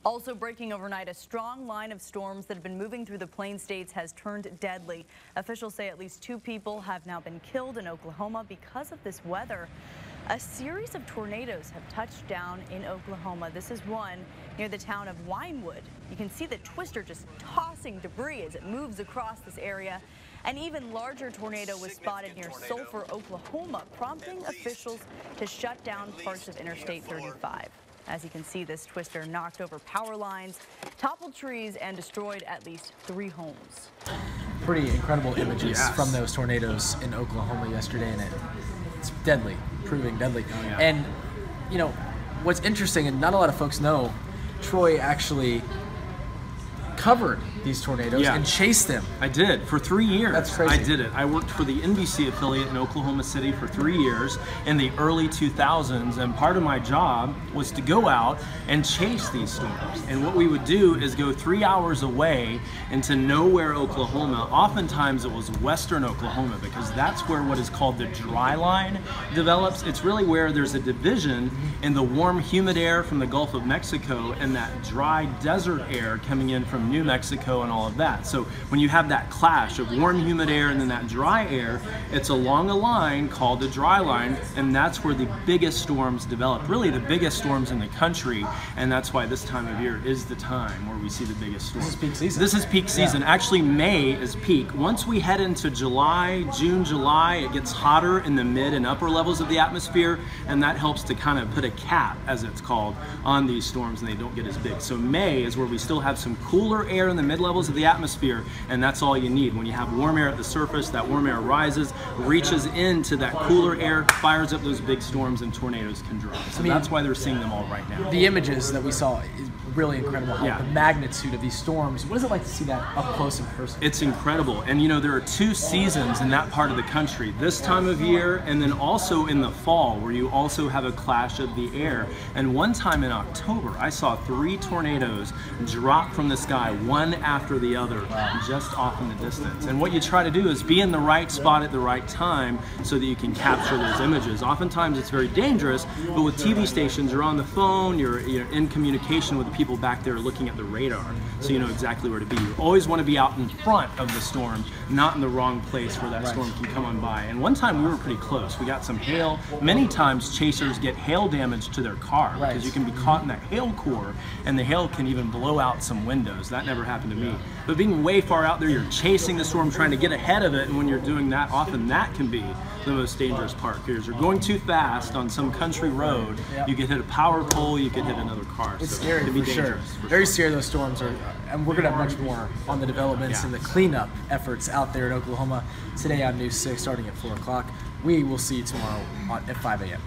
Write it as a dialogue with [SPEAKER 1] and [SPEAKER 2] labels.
[SPEAKER 1] Also breaking overnight, a strong line of storms that have been moving through the Plain States has turned deadly. Officials say at least 2 people have now been killed in Oklahoma because of this weather. A series of tornadoes have touched down in Oklahoma. This is one near the town of Winewood. You can see the twister just tossing debris as it moves across this area. An even larger tornado was spotted near Sulphur, Oklahoma, prompting officials to shut down parts of Interstate 35. As you can see, this twister knocked over power lines, toppled trees, and destroyed at least 3 homes.
[SPEAKER 2] Pretty incredible images from those tornadoes in Oklahoma yesterday, and it's deadly, proving deadly.
[SPEAKER 3] Oh, yeah.
[SPEAKER 2] And, you know, what's interesting, and not a lot of folks know, Troy actually covered these tornadoes and chased them.
[SPEAKER 3] I did for 3 years.
[SPEAKER 2] That's crazy.
[SPEAKER 3] I did it. I worked for the NBC affiliate in Oklahoma City for 3 years in the early 2000s, and part of my job was to go out and chase these storms. And what we would do is go 3 hours away into nowhere, Oklahoma. Oftentimes it was western Oklahoma, because that's where what is called the dry line develops. It's really where there's a division in the warm, humid air from the Gulf of Mexico and that dry desert air coming in from New Mexico and all of that. So when you have that clash of warm, humid air and then that dry air, it's along a line called the dry line, and that's where the biggest storms develop, really the biggest storms in the country, and that's why this time of year is the time where we see the biggest storms.
[SPEAKER 2] This is peak season.
[SPEAKER 3] This is peak season. Actually, May is peak. Once we head into July, June, July, it gets hotter in the mid and upper levels of the atmosphere, and that helps to kind of put a cap, as it's called, on these storms, and they don't get as big. So May is where we still have some cooler air in the mid levels of the atmosphere, and that's all you need. When you have warm air at the surface, that warm air rises, reaches into that cooler air, fires up those big storms, and tornadoes can drop. So that's why they're seeing them all right now.
[SPEAKER 2] The images that we saw is really incredible. The magnitude of these storms. What is it like to see that up close in person?
[SPEAKER 3] It's incredible. And you know, there are 2 seasons in that part of the country. This time of year, and then also in the fall, where you also have a clash of the air. And one time in October, I saw 3 tornadoes drop from the sky, one after the other, just off in the distance. And what you try to do is be in the right spot at the right time so that you can capture those images. Oftentimes it's very dangerous, but with TV stations, you're on the phone, you're in communication with the people back there looking at the radar, so you know exactly where to be. You always want to be out in front of the storm, not in the wrong place where that storm can come on by. And one time we were pretty close. We got some hail. Many times chasers get hail damage to their car because you can be caught in that hail core, and the hail can even blow out some windows. That never happened to me. But being way far out there, you're chasing the storm, trying to get ahead of it, and when you're doing that, often that can be the most dangerous part, because you're going too fast on some country road, you could hit a power pole, you could hit another car.
[SPEAKER 2] It's
[SPEAKER 3] so
[SPEAKER 2] scary,
[SPEAKER 3] it can be
[SPEAKER 2] for sure. Very scary, those storms are, and we're going to have much more on the developments and the cleanup efforts out there in Oklahoma today on News 6 starting at 4 o'clock. We will see you tomorrow at 5 a.m.